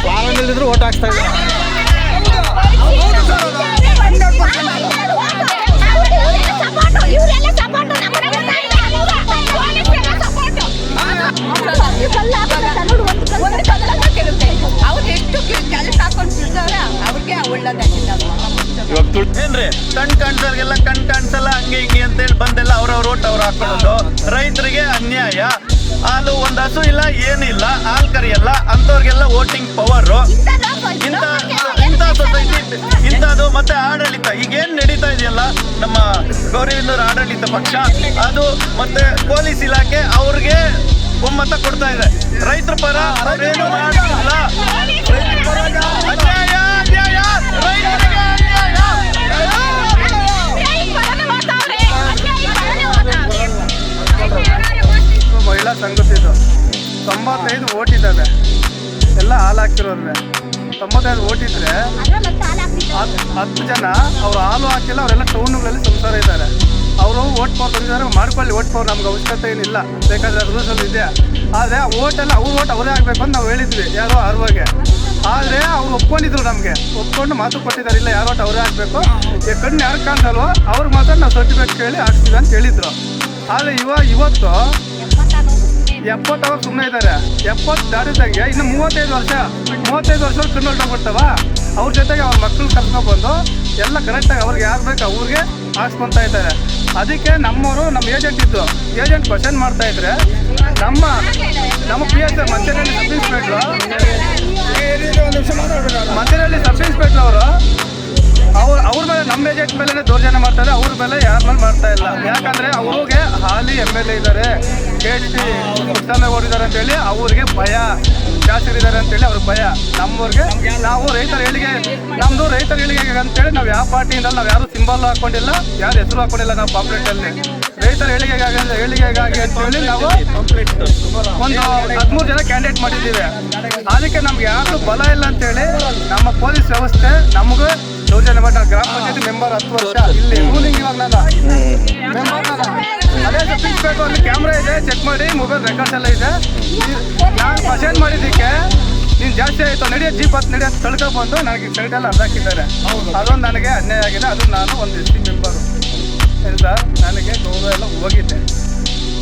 ಯಾರಲ್ಲಿದ್ರು vote ಹಾಕ್ಸ್ತಾ ಇದ್ದಾರೆ. ಏನ್ರಿ ಕಣ್ ಕಾಣಿಸೋರ್ಗೆಲ್ಲ ಕಣ್ ಕಾಣಿಸಲ್ಲ ಹಂಗೆ ಹಿಂಗೆ ಅಂತೇಳಿ ಬಂದೆಲ್ಲ ಅವ್ರವ್ರ ಓಟ್ ಅವ್ರು ಹಾಕೊಳ್ಳೋದು. ರೈತರಿಗೆ ಅನ್ಯಾಯ. ಹಾಲು ಒಂದ್ ಹಸು ಇಲ್ಲ ಏನಿಲ್ಲ, ಹಾಲು ಕರಿಯಲ್ಲ ಅಂತವ್ರಿಗೆಲ್ಲ ವೋಟಿಂಗ್ ಪವರ್. ಇಂಥ ಸೊಸೈಟಿ ಇಂಥದ್ದು ಮತ್ತೆ ಆಡಳಿತ ಈಗೇನ್ ನಡೀತಾ ಇದೆಯಲ್ಲ ನಮ್ಮ ಗೌರಿಬಿದನೂರು ಆಡಳಿತ ಪಕ್ಷ ಅದು ಮತ್ತೆ ಪೊಲೀಸ್ ಇಲಾಖೆ ಅವ್ರಿಗೆ ಒಮ್ಮತ ಕೊಡ್ತಾ ಇದೆ. ರೈತರ ಪರ ಅವ್ರೇನು ಮಾಡ್ತಿಲ್ಲ. ಅನ್ಯಾಯ ಅನ್ಯಾಯ ರೈತರಿಗೆ ಅನ್ಯಾಯ. ಮಹಿಳಾ ಸಂಘದ್ದು 95 ಓಟ್ ಇದ್ದಾವೆ. ಎಲ್ಲ ಹಾಲು ಹಾಕಿರೋದ್ರೆ 95 ಓಟ್ ಇದ್ರೆ 10 ಜನ ಅವ್ರು ಹಾಲು ಹಾಕಿಲ್ಲ. ಅವರೆಲ್ಲ ಟೌನ್ಗಳಲ್ಲಿ ಸಂಸಾರ ಇದ್ದಾರೆ. ಅವರು ಓಟ್ ಪವರ್ ತಂದಿದ್ದಾರೆ, ಮಾಡ್ಕೊಳ್ಳಿ. ಓಟ್ ಪವರ್ ನಮ್ಗೆ ಅವಶ್ಯಕತೆ ಏನಿಲ್ಲ, ಬೇಕಾದ್ರೆ ರೂಲ್ಸಲ್ಲಿ ಇದೆ. ಆದರೆ ಓಟೆಲ್ಲ ಅವ್ರ ಓಟ್ ಅವರೇ ಆಗಬೇಕು ಅಂತ ನಾವು ಹೇಳಿದ್ವಿ ಯಾರೋ ಅರ್ವಾಗೆ. ಆದರೆ ಅವ್ರು ಒಪ್ಕೊಂಡಿದ್ರು, ನಮಗೆ ಒಪ್ಕೊಂಡು ಮಾತು ಕೊಟ್ಟಿದ್ದಾರೆ, ಇಲ್ಲ ಯಾರೋ ಓಟ್ ಅವರೇ ಆಗಬೇಕು, ಕಣ್ಣು ಯಾರು ಕಾಣ್ಸಲ್ವೋ ಅವ್ರಿಗೆ ಮಾತ್ರ ನಾವು ಸರ್ಟಿಫಿಕೇಟ್ ಕೇಳಿ ಹಾಕ್ತೀವಿ ಅಂತ ಹೇಳಿದ್ರು. ಆದರೆ ಇವತ್ತು 70 ಅವರು ಸುಮ್ಮನೆ ಇದ್ದಾರೆ. 70 ದಾಟಿದಾಗೆ ಇನ್ನು 35 ವರ್ಷ ಕಣ್ಣು ಹೊರಟೋಗ್ಬಿಡ್ತಾವ. ಅವ್ರ ಜೊತೆಗೆ ಅವ್ರ ಮಕ್ಕಳು ಕರ್ಕೊಂಡ್ಬಂದು ಎಲ್ಲ ಕರೆಕ್ಟಾಗಿ ಅವ್ರಿಗೆ ಯಾರು ಬೇಕು ಅವ್ರಿಗೆ ಹಾಕ್ಸ್ಕೊತಾ ಇದ್ದಾರೆ. ಅದಕ್ಕೆ ನಮ್ಮವರು ನಮ್ಮ ಏಜೆಂಟ್ ಕ್ವಶನ್ ಮಾಡ್ತಾ ಇದ್ರೆ ನಮ್ಮ PSI ಮಂಚೇನಹಳ್ಳಿ ಸಬ್ ಇನ್ಸ್ಪೆಕ್ಟ್ರು ಅವರು ಅವ್ರ ಮೇಲೆ ನಮ್ಮ ಏಜೆಂಟ್ ಮೇಲೆ ದೌರ್ಜನ್ಯ ಮಾಡ್ತಾರೆ. ಅವ್ರ ಮೇಲೆ ಯಾರ ಮೇಲೆ ಮಾಡ್ತಾ ಇಲ್ಲ. ಯಾಕಂದರೆ ಅವ್ರಿಗೆ ಹಾಲಿ MLA ಇದ್ದಾರೆ, KT ಓಡಿದ್ದಾರೆ ಅಂತೇಳಿ ಅವ್ರಿಗೆ ಭಯ, ಶಾಸಕರಿದ್ದಾರೆ ಅಂತೇಳಿ ಅವ್ರಿಗೆ ಭಯ. ನಮ್ಮವ್ರಿಗೆ ನಾವು ರೈತರ ಏಳಿಗೆ, ನಮ್ಮದು ರೈತರ ಏಳಿಗೆ ಅಂತೇಳಿ ನಾವು ಯಾವ ಪಾರ್ಟಿಯಿಂದ ನಾವು ಯಾರು ಸಿಂಬಲ್ ಹಾಕ್ಕೊಂಡಿಲ್ಲ, ಯಾರು ಹೆಸರು ಹಾಕ್ಕೊಂಡಿಲ್ಲ. ನಾವು ಪಾಂಪ್ಲೆಟಲ್ಲಿ ರೈತರ ಏಳಿಗೆಗಾಗಿ ಅಂತೇಳಿ ನಾವು ಒಂದು 13 ಜನ ಕ್ಯಾಂಡಿಡೇಟ್ ಮಾಡಿದ್ದೀವಿ. ಅದಕ್ಕೆ ನಮ್ಗೆ ಯಾರು ಬಲ ಇಲ್ಲ ಅಂತೇಳಿ ನಮ್ಮ ಪೊಲೀಸ್ ವ್ಯವಸ್ಥೆ ನಮಗೂ ದೌರ್ಜನ್ಯ ಮಾಡಿ. ಗ್ರಾಮ ಪಂಚಾಯತಿ ಮೆಂಬರ್ 10 ವರ್ಷ ಇಲ್ಲಿ ರೂಲಿಂಗ್. ಇವಾಗ ನಾನು ಅದೇ ಸಬ್ಸ್ಪೇಟು ಅಲ್ಲಿ ಕ್ಯಾಮ್ರಾ ಇದೆ, ಚೆಕ್ ಮಾಡಿ, ಮೊಬೈಲ್ ರೆಕಾರ್ಡ್ಸ್ ಎಲ್ಲ ಇದೆ. ನಾನು ಕ್ವಶನ್ ಮಾಡಿದ್ದಕ್ಕೆ ನೀನು ಜಾಸ್ತಿ ಆಯಿತು ನಡೆಯೋ ಜೀಪ್ ನಡೆಯೋದು ತಳ್ಕೊಬಂದು ನನಗೆ ಸೈಡೆಲ್ಲ ಅರ್ಧಾಕಿದ್ದಾರೆ. ಅದೊಂದು ನನಗೆ ಅನ್ಯಾಯ ಆಗಿದೆ. ಅದು ನಾನು ಒಂದು SC ಮೆಂಬರು ಸರ್, ನನಗೆ ಗೌರವ ಎಲ್ಲ ಹೋಗಿದ್ದೆ.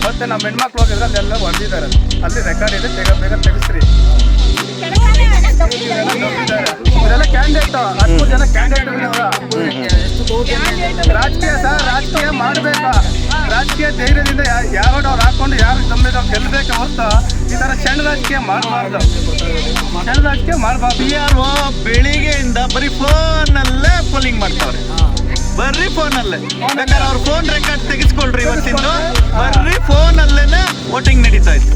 ಮತ್ತು ನಮ್ಮ ಹೆಣ್ಮಕ್ಳು ಹೋಗಿದ್ರೆ ಅಲ್ಲೆಲ್ಲ ಹೊಡೆದಿದ್ದಾರೆ. ಅಲ್ಲಿ ರೆಕಾರ್ಡ್ ಇದೆ, ಬೇಗ ತೆಗಿಸ್ರಿ. ಇವರೆಲ್ಲ ಕ್ಯಾಂಡಿಡೇಟ್, 13 ಜನ ಕ್ಯಾಂಡಿಡೇಟ್. ರಾಜಕೀಯ ಮಾಡಬೇಕಾ? ರಾಜಕೀಯ ಧೈರ್ಯದಿಂದ ಯಾರು ಅವ್ರು ಹಾಕೊಂಡು ಯಾರು ತಮ್ಮಿಗೆ ಅವ್ರು ಗೆಲ್ಲಬೇಕು ಹೊರತು ಈ ಥರ ಸಣ್ಣ ರಾಜಕೀಯ ಮಾಡಬಾರ್ದು. PRO ಬೆಳಿಗ್ಗೆಯಿಂದ ಬರೀ ಫೋನಲ್ಲೇ ಪೋಲಿಂಗ್ ಮಾಡ್ತಾವ್ರೆ. ಬರ್ರಿ ಫೋನಲ್ಲೇ ಬೇಕಾದ್ರೆ ಅವ್ರ ಫೋನ್ ರೆಕಾರ್ಡ್ ತೆಗೆಸ್ಕೊಳ್ರಿ. ಇವತ್ತಿಂದು ಬರ್ರಿ ಫೋನಲ್ಲೇನೆ ವೋಟಿಂಗ್ ನಡೀತಾ ಇತ್ತು.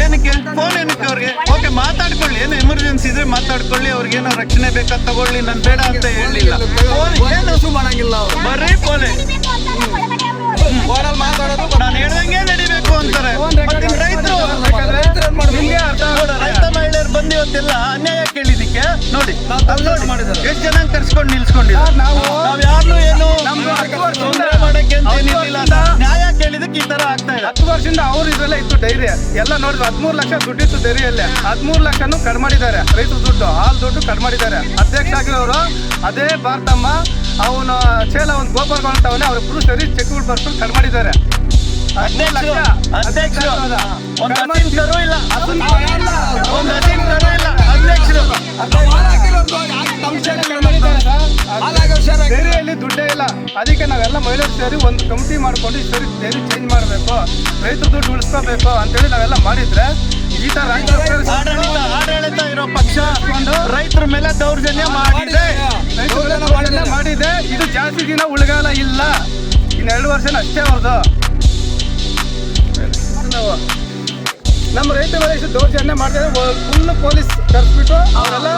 ಏನಕ್ಕೆ ಫೋನ್ ಏನಕ್ಕೆ ಅವ್ರಿಗೆ? ಓಕೆ, ಮಾತಾಡ್ಕೊಳ್ಳಿ, ಏನು ಎಮರ್ಜೆನ್ಸಿ ಇದ್ರೆ ಮಾತಾಡ್ಕೊಳ್ಳಿ, ಅವ್ರಿಗೆ ಏನೋ ರಕ್ಷಣೆ ಬೇಕಾದ ತಗೊಳ್ಳಿ, ನಾನು ಬೇಡ ಅಂತ ಹೇಳಲಿಲ್ಲ. ಬರ್ರಿ ಫೋನೆ ನಾನು ಹೇಳ್ದಂಗೆ ನಡಿಬೇಕು ಅಂತಾರೆ. ರೈತರು ರೈತ ಮಹಿಳೆಯರು ಬಂದು ಇವತ್ತೆಲ್ಲ ಅನ್ಯಾಯ ಕೇಳಿದಿಕ್ಕೆ ನೋಡಿ ಎಷ್ಟು ಜನ ಕರ್ಸ್ಕೊಂಡು ನಿಲ್ಸ್ಕೊಂಡಿದ್ದಾರೆ. ನಾವ್ ಯಾರು ಏನು ತೊಂದರೆ ಮಾಡಕ್ಕೆ ಅಂತ ಏನಿಲ್ಲ, ನ್ಯಾಯ ಕೇಳಿದಕ್ಕೆ ಈ ತರ ಆಗ್ತಾ ಇದೆ. 10 ವರ್ಷದಿಂದ ಅವ್ರು ಇದ್ರಲ್ಲೇ ಇತ್ತು ಧೈರ್ಯ ಎಲ್ಲ ನೋಡಿದ್ರು. 13 ಲಕ್ಷ ದುಡ್ಡಿತ್ತು ಧೈರ್ಯಲ್ಲೇ. 13 ಲಕ್ಷನೂ ಕಡಿಮೆ ಮಾಡಿದ್ದಾರೆ. ರೈತರ ದುಡ್ಡು, ಹಾಲು ದುಡ್ಡು ಕಡಿಮೆ ಮಾಡಿದ್ದಾರೆ. ಅಧ್ಯಕ್ಷ ಆಗಿರೋರು ಅದೇ ಭಾರತಮ್ಮ ಅವನು ಚೇಲ ಒಂದು ಗೋಪಾಲ್ ಹೊಂಟವನೇ ಅವ್ರಿಬ್ರು ಸರಿ ಚೆಕ್ಗಳು ಬರ್ಸ್ಕೊಂಡು ಕಡಿಮೆ ಮಾಡಿದ್ದಾರೆ. ಅಧ್ಯಕ್ಷರು ಡೈರಿಯಲ್ಲಿ ದುಡ್ಡೇ ಇಲ್ಲ. ಅದಕ್ಕೆ ನಾವೆಲ್ಲ ಮಹಿಳೆಯರು ಸೇರಿ ಒಂದು ಕಮಿಟಿ ಮಾಡ್ಕೊಂಡು ಈ ಸರಿ ಡೈರಿ ಚೇಂಜ್ ಮಾಡಬೇಕು, ರೈತರ ದುಡ್ಡು ಉಳಿಸ್ಕೋಬೇಕು ಅಂತೇಳಿ ನಾವೆಲ್ಲ ಮಾಡಿದ್ರೆ ಈ ತರ ಆಡಳಿತ ಇರೋ ಪಕ್ಷ ರೈತರ ಮೇಲೆ ದೌರ್ಜನ್ಯ ಮಾಡಿದೆ. ಇದು ಜಾಸ್ತಿ ದಿನ ಉಳಿಗಾಲ ಇಲ್ಲ. ಇನ್ನು 2 ವರ್ಷನ ಅಷ್ಟೇ ಅವ್ರದ್ದು. ನಮ್ಮ ರೈತ ಮೇಲೆ ದೌರ್ಜನ್ಯ ಮಾಡಿದ್ರೆ ಫುಲ್ ಪೊಲೀಸ್ ಕರೆಸ್ಬಿಟ್ಟು ಅವರೆಲ್ಲ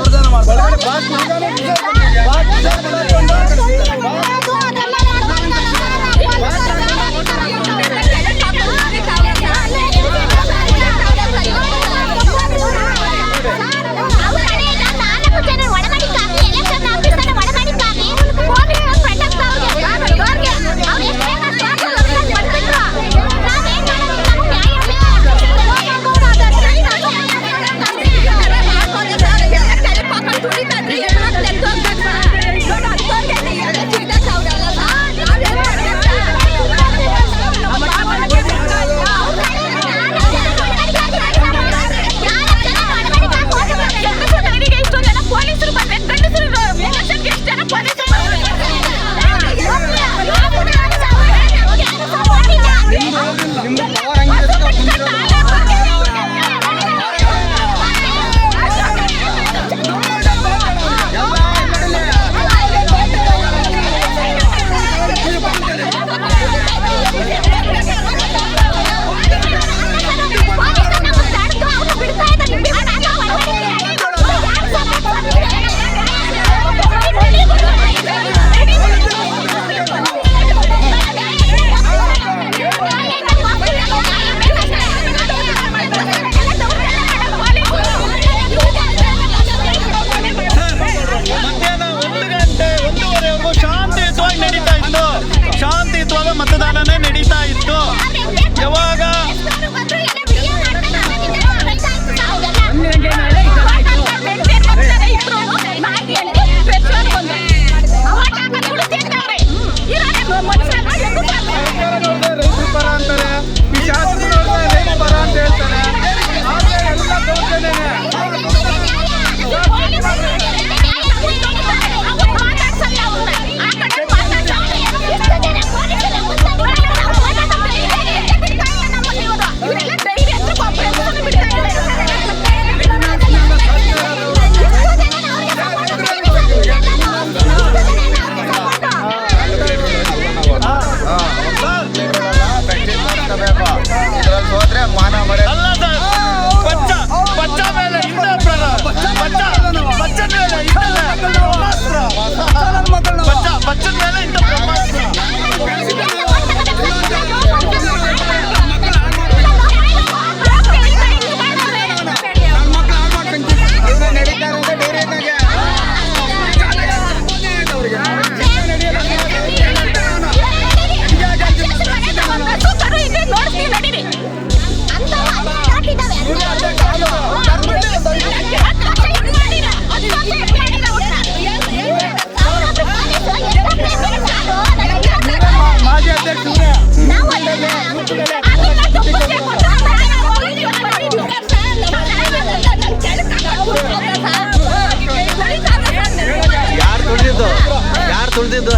ತುಳ್ದಿದ್ದು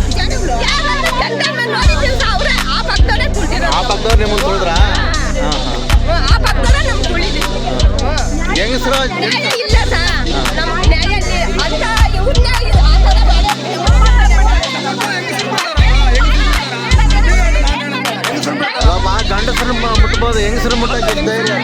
ಆ ಪಕ್ಕದವ್ರು ನಿಮ್ಮನ್ನು ತುಳಿದ್ರ ಹೆಂಗಸರು ಇಲ್ಲ ಸರ್ ನಮ್ಮ ಮನೆಯಲ್ಲಿ ಅಂತ ಇವ್ರನ್ನ ಆ ಥರ ಗಂಡಸರು ಮುಟ್ಬೋದು ಹೆಂಗಸರು ಮುಟ್ಟಕ್ಕೆ ಧೈರ್ಯ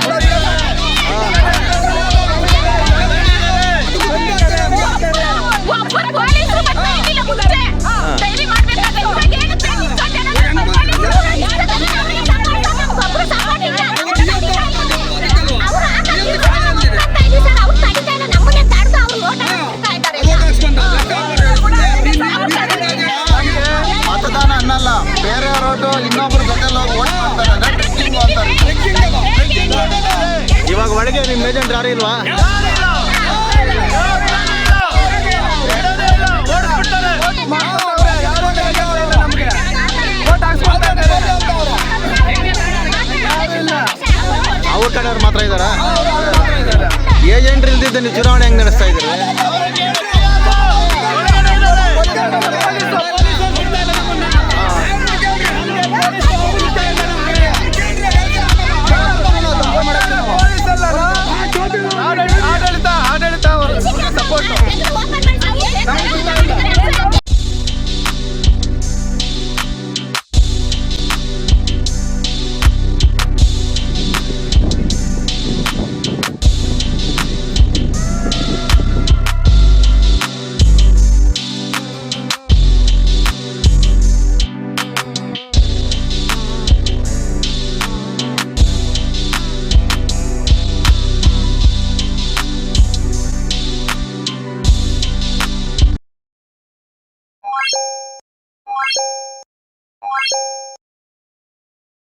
ಮತದಾನ ಅನ್ನಲ್ಲ ಬೇರೆಯವ್ರ ಓಟು ಇನ್ನೊಬ್ರ ಜೊತೆಲಿ ಹೋಗಿ ಓಟ್ ಮಾಡ್ತಾರೆ ಟ್ರೆಕ್ಕಿಂಗ್ ಅಂತಾರೆ. ಇವಾಗ ಒಳಗೆ ನಿಮ್ಮ ಏಜೆಂಟ್ ಯಾರು ಇಲ್ವಾ ಅವ್ರ ಕಡೆಯವ್ರು ಮಾತ್ರ ಇದ್ದಾರಾ ಏಜೆಂಟ್ ಇಲ್ದಿದ್ದ ನೀವು ಚುನಾವಣೆ ಹೆಂಗ್ ನಡೆಸ್ತಾ ಇದ್ದೀರಿ ಆಡಳಿತ ಸಪೋರ್ಟ್